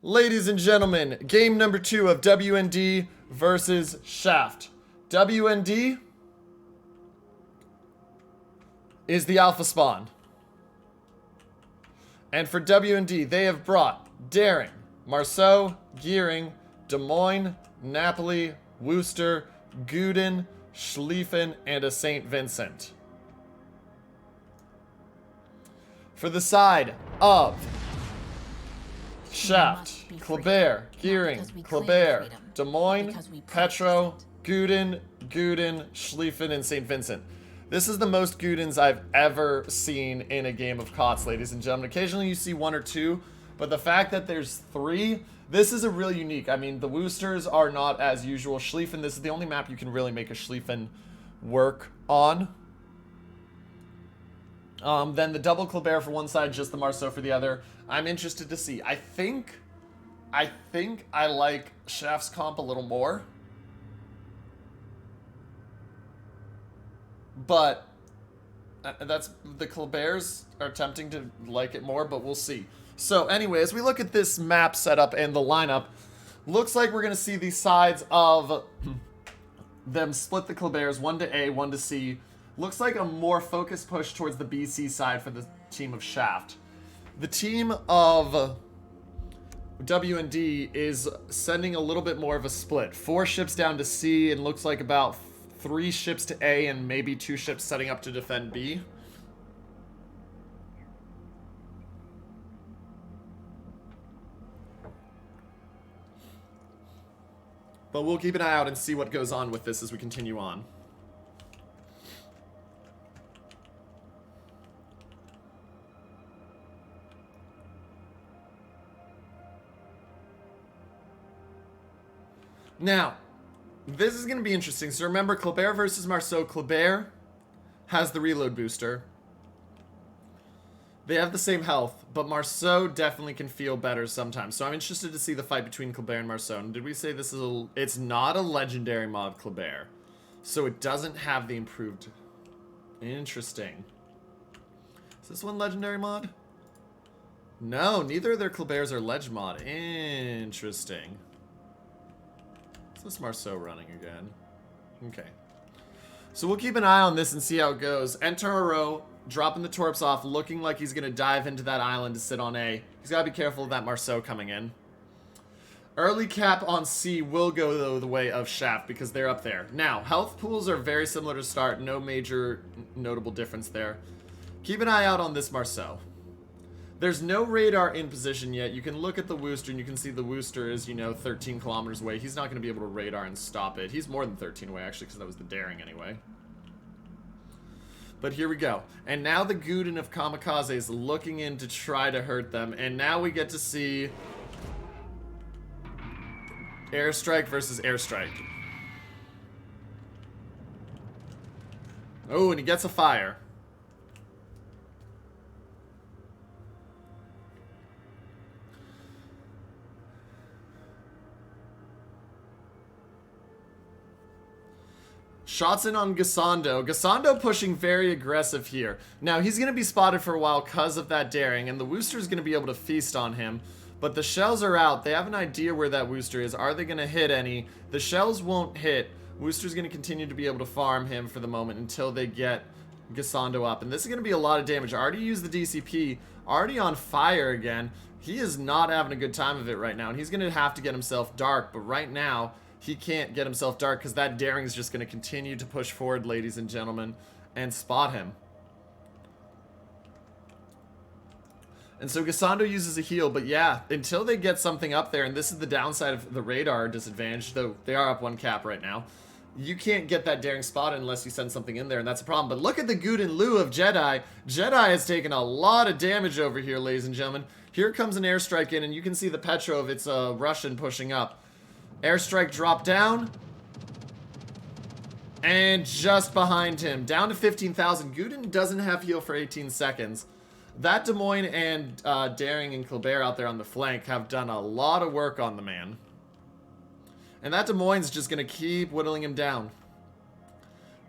Ladies and gentlemen, game number 2 of WND versus Shaft. WND is the alpha spawn. And for WND, they have brought Daring, Marceau, Gearing, Des Moines, Napoli, Worcester, Guden, Schlieffen, and a St. Vincent. For the side of Shaft, Kleber, Gearing, Kleber, Des Moines, Petro, Guden, Schlieffen, and St. Vincent. This is the most Gudens I've ever seen in a game of KotS, ladies and gentlemen. Occasionally you see 1 or 2, but the fact that there's 3, this is a really unique. I mean, the Worcesters are not as usual. Schlieffen, this is the only map you can really make a Schlieffen work on. Then the double Kleber for one side, just the Marceau for the other. I'm interested to see. I think I like Shaft's comp a little more. But that's the Klebers are tempting to like it more, but we'll see. So anyway, as we look at this map setup and the lineup, looks like we're going to see the sides of them split the Klebers, 1 to A, 1 to C. Looks like a more focused push towards the BC side for the team of Shaft. The team of WND is sending a little bit more of a split. 4 ships down to C and looks like about 3 ships to A and maybe 2 ships setting up to defend B. But we'll keep an eye out and see what goes on with this as we continue on. Now, this is going to be interesting. So remember, Kleber versus Marceau. Kleber has the reload booster. They have the same health, but Marceau definitely can feel better sometimes. So I'm interested to see the fight between Kleber and Marceau. And did we say this is it's not a legendary mod Kleber. So it doesn't have the improved. Interesting. Is this one legendary mod? No, neither of their Klebers are ledge mod. Interesting. This Marceau running again. Okay. So we'll keep an eye on this and see how it goes. Enter a row, dropping the torps off, looking like he's going to dive into that island to sit on A. He's got to be careful of that Marceau coming in. Early cap on C will go, though, the way of Shaft because they're up there. Now, health pools are very similar to start. No major notable difference there. Keep an eye out on this Marceau. There's no radar in position yet. You can look at the Worcester and you can see the Worcester is, 13 kilometers away. He's not going to be able to radar and stop it. He's more than 13 away, actually, because that was the Daring anyway. But here we go. And now the Guden of Kamikaze is looking in to try to hurt them. And now we get to see airstrike versus airstrike. Oh, and he gets a fire. Shots in on Gassando. Gassando pushing very aggressive here. Now, he's going to be spotted for a while because of that Daring, and the Worcester's going to be able to feast on him. But the shells are out. They have an idea where that Worcester is. Are they going to hit any? The shells won't hit. Worcester's going to continue to be able to farm him for the moment until they get Gassando up. And this is going to be a lot of damage. Already used the DCP. Already on fire again. He is not having a good time of it right now. And he's going to have to get himself dark. But right now, he can't get himself dark because that Daring is just going to continue to push forward, ladies and gentlemen, and spot him. And so Gassando uses a heal, but yeah, until they get something up there, and this is the downside of the radar disadvantage, though they are up 1 cap right now, you can't get that Daring spot unless you send something in there, and that's a problem. But look at the Good in lieu of Jedi. Jedi has taken a lot of damage over here, ladies and gentlemen. Here comes an airstrike in, and you can see the Petro of its Russian pushing up. Airstrike drop down. And just behind him. Down to 15,000. Guden doesn't have heal for 18 seconds. That Des Moines and Daring and Kleber out there on the flank have done a lot of work on the man. And that Des Moines is just going to keep whittling him down.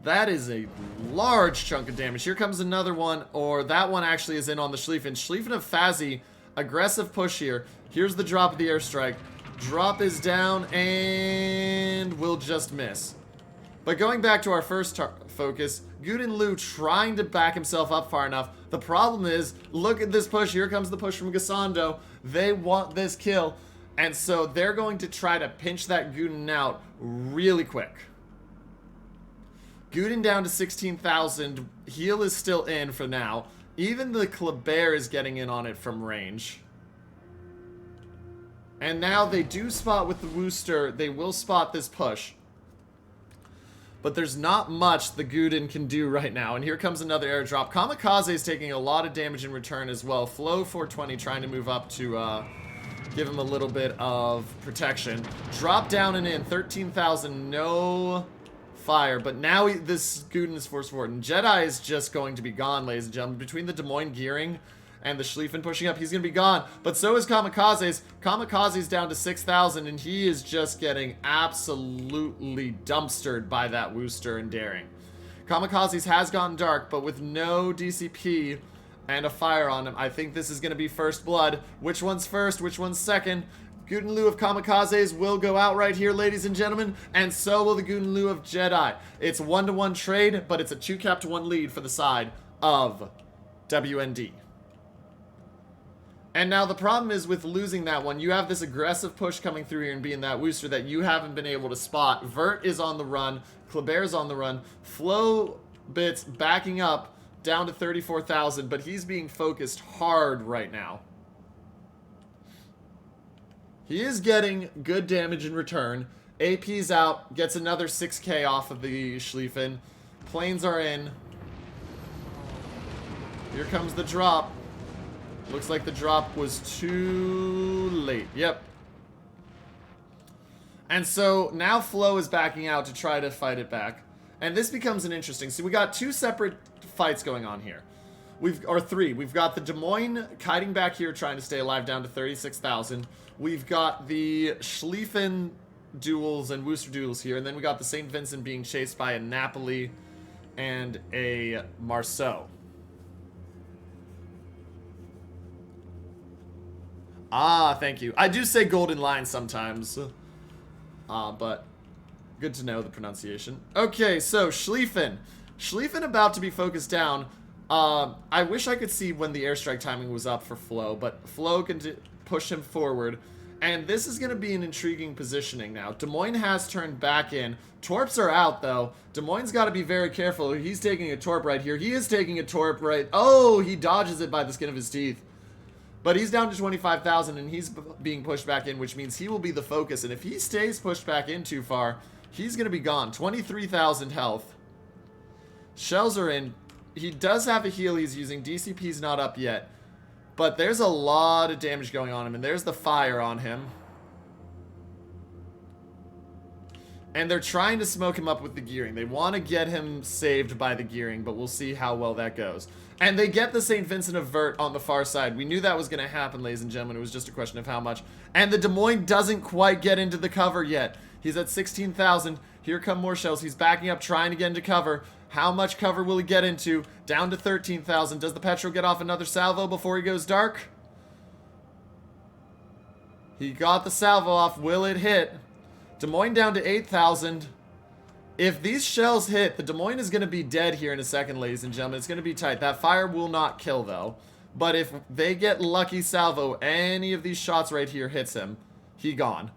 That is a large chunk of damage. Here comes another one, or that one actually is in on the Schlieffens. Schlieffens of Fazzy, aggressive push here. Here's the drop of the airstrike. Drop is down and will just miss. But going back to our first focus, Guden Lu trying to back himself up far enough. The problem is, look at this push. Here comes the push from Gasando. They want this kill. And so they're going to try to pinch that Guden out really quick. Guden down to 16,000. Heal is still in for now. Even the Kleber is getting in on it from range. And now they do spot with the Wooster. They will spot this push. But there's not much the Guden can do right now. And here comes another airdrop. Kamikaze is taking a lot of damage in return as well. Flow 420 trying to move up to give him a little bit of protection. Drop down and in. 13,000. No fire. But now this Guden is forced forward. And Jedi is just going to be gone, ladies and gentlemen. Between the Des Moines gearing and the Schlieffens pushing up, he's going to be gone. But so is Kamikaze's. Kamikaze's down to 6,000, and he is just getting absolutely dumpstered by that Wooster and Daring. Kamikaze's has gotten dark, but with no DCP and a fire on him, I think this is going to be first blood. Which one's first? Which one's second? Guden Lu of Kamikaze's will go out right here, ladies and gentlemen, and so will the Guden Lu of Jedi. It's 1-to-1 trade, but it's a 2-cap-to-1 lead for the side of WND. And now the problem is with losing that one, you have this aggressive push coming through here and being that Wooster that you haven't been able to spot. Vert is on the run. Kleber's on the run. Flow Bits backing up down to 34,000, but he's being focused hard right now. He is getting good damage in return. AP's out, gets another 6k off of the Schlieffens. Planes are in. Here comes the drop. Looks like the drop was too late. Yep. And so now Flo is backing out to try to fight it back. And this becomes an interesting... So we got two separate fights going on here. Or three. We've got the Des Moines kiting back here trying to stay alive down to 36,000. We've got the Schlieffens duels and Wooster duels here. And then we got the St. Vincent being chased by a Napoli and a Marceau. Ah, thank you. I do say golden line sometimes. But good to know the pronunciation. Okay, so Schlieffens. Schlieffens about to be focused down. I wish I could see when the airstrike timing was up for Flo, but Flo can push him forward. And this is going to be an intriguing positioning now. Des Moines has turned back in. Torps are out, though. Des Moines got to be very careful. He's taking a torp right here. He is taking a torp right... Oh, he dodges it by the skin of his teeth. But he's down to 25,000 and he's being pushed back in, which means he will be the focus. And if he stays pushed back in too far, he's going to be gone. 23,000 health. Shells are in. He does have a heal he's using. DCP's not up yet. But there's a lot of damage going on him. And there's the fire on him. And they're trying to smoke him up with the gearing. They want to get him saved by the gearing, but we'll see how well that goes. And they get the St. Vincent of Vert on the far side. We knew that was going to happen, ladies and gentlemen. It was just a question of how much. And the Des Moines doesn't quite get into the cover yet. He's at 16,000. Here come more shells. He's backing up, trying to get into cover. How much cover will he get into? Down to 13,000. Does the Petro get off another salvo before he goes dark? He got the salvo off. Will it hit? Des Moines down to 8,000. If these shells hit, the Des Moines is going to be dead here in a second, ladies and gentlemen. It's going to be tight. That fire will not kill, though. But if they get lucky salvo, any of these shots right here hits him, he gone.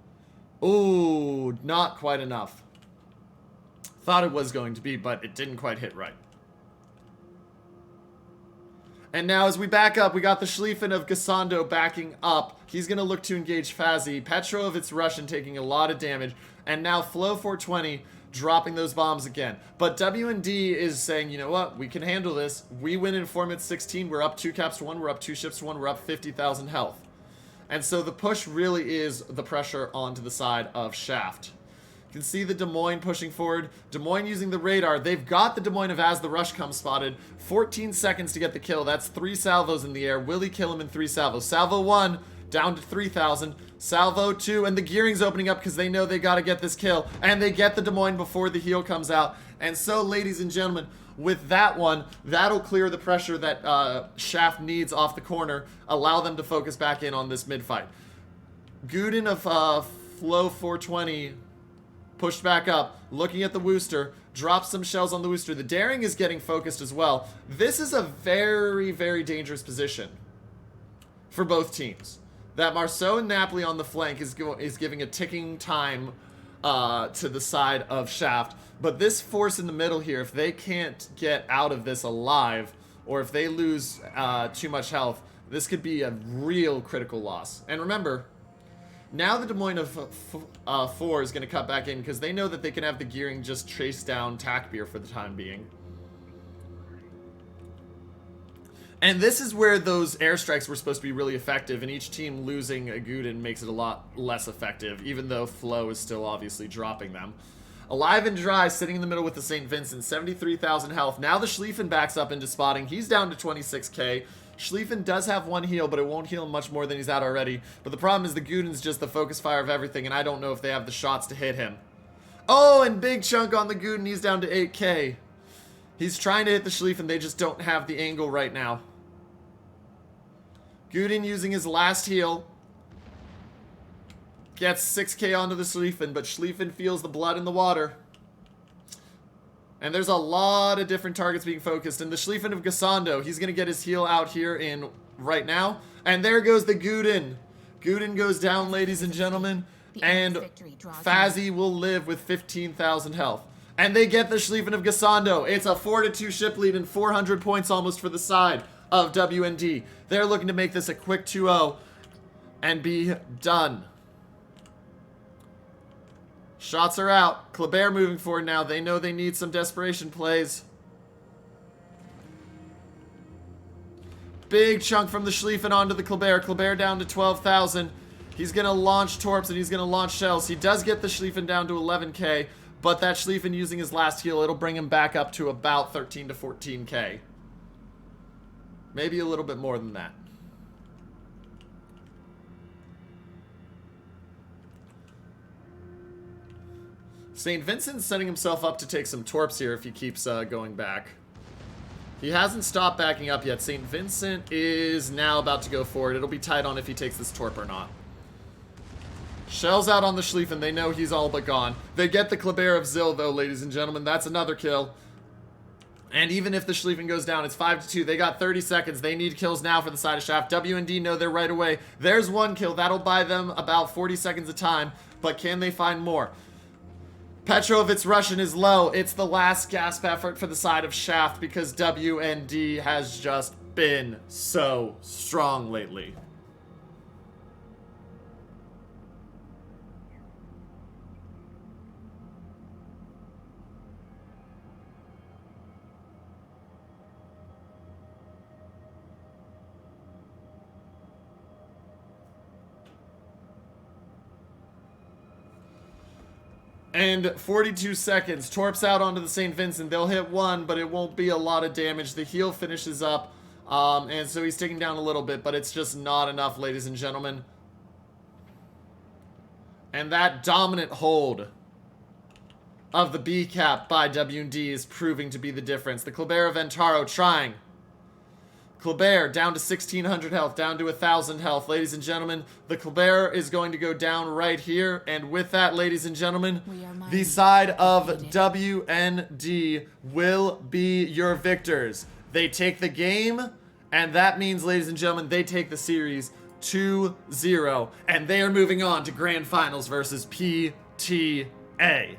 Ooh, not quite enough. Thought it was going to be, but it didn't quite hit right. And now as we back up, we got the Schlieffens of Gasando backing up. He's going to look to engage Fazzy. Petrovitz Russian taking a lot of damage. And now Flow 420 dropping those bombs again. But WND is saying, you know what? We can handle this. We win in Format 16. We're up 2 caps to 1. We're up 2 ships to 1. We're up 50,000 health. And so the push really is the pressure onto the side of Shaft. You can see the Des Moines pushing forward. Des Moines using the radar. They've got the Des Moines of as the rush comes spotted. 14 seconds to get the kill. That's 3 salvos in the air. Will he kill him in 3 salvos? Salvo 1 down to 3,000. Salvo 2, and the gearing's opening up because they know they got to get this kill. And they get the Des Moines before the heal comes out. And so, ladies and gentlemen, with that one, that'll clear the pressure that Shaft needs off the corner. Allow them to focus back in on this mid-fight. Guden of Flow 420 pushed back up, looking at the Wooster, drops some shells on the Wooster. The Daring is getting focused as well. This is a very, very dangerous position for both teams. That Marceau and Napoli on the flank is giving a ticking time to the side of Shaft. But this force in the middle here, if they can't get out of this alive, or if they lose too much health, this could be a real critical loss. And remember, now the Des Moines of 4 is going to cut back in because they know that they can have the gearing just chase down Takbir for the time being. And this is where those airstrikes were supposed to be really effective, and each team losing a Guden makes it a lot less effective, even though Flow is still obviously dropping them. Alive and Dry sitting in the middle with the St. Vincent, 73,000 health. Now the Schlieffen backs up into spotting. He's down to 26k. Schlieffen does have one heal, but it won't heal him much more than he's at already. But the problem is the Guden's just the focus fire of everything, and I don't know if they have the shots to hit him. Oh, and big chunk on the Guden. He's down to 8k. He's trying to hit the Schlieffen. They just don't have the angle right now. Guden using his last heal. Gets 6k onto the Schlieffen, but Schlieffen feels the blood in the water. And there's a lot of different targets being focused. And the Schlieffen of Gassando, he's going to get his heal out here in right now. And there goes the Guden. Guden goes down, ladies and gentlemen. And Fazzy will live with 15,000 health. And they get the Schlieffen of Gassando. It's a 4-2 ship lead and 400 points almost for the side of WND. They're looking to make this a quick 2-0 and be done. Shots are out. Kleber moving forward now. They know they need some desperation plays. Big chunk from the Schlieffen onto the Kleber. Kleber down to 12,000. He's going to launch torps and he's going to launch shells. He does get the Schlieffen down to 11k, but that Schlieffen using his last heal, it'll bring him back up to about 13 to 14k. Maybe a little bit more than that. St. Vincent's setting himself up to take some torps here if he keeps going back. He hasn't stopped backing up yet. St. Vincent is now about to go forward. It'll be tight on if he takes this torp or not. Shells out on the Schlieffen. They know he's all but gone. They get the Kleber of Zill, though, ladies and gentlemen. That's another kill. And even if the Schlieffen goes down, it's 5-2. They got 30 seconds. They need kills now for the side of Shaft. WND know they're right away. There's one kill. That'll buy them about 40 seconds of time. But can they find more? Petrovit's Russian is low. It's the last gasp effort for the side of Shaft because WND has just been so strong lately. And 42 seconds. Torps out onto the St. Vincent. They'll hit one, but it won't be a lot of damage. The heal finishes up, and so he's taking down a little bit, but it's just not enough, ladies and gentlemen. And that dominant hold of the B cap by WD is proving to be the difference. The Kleber of Ventaro trying. Kleber down to 1,600 health, down to 1,000 health. Ladies and gentlemen, the Kleber is going to go down right here. And with that, ladies and gentlemen, the side of WND will be your victors. They take the game, and that means, ladies and gentlemen, they take the series 2-0. And they are moving on to Grand Finals versus PTA.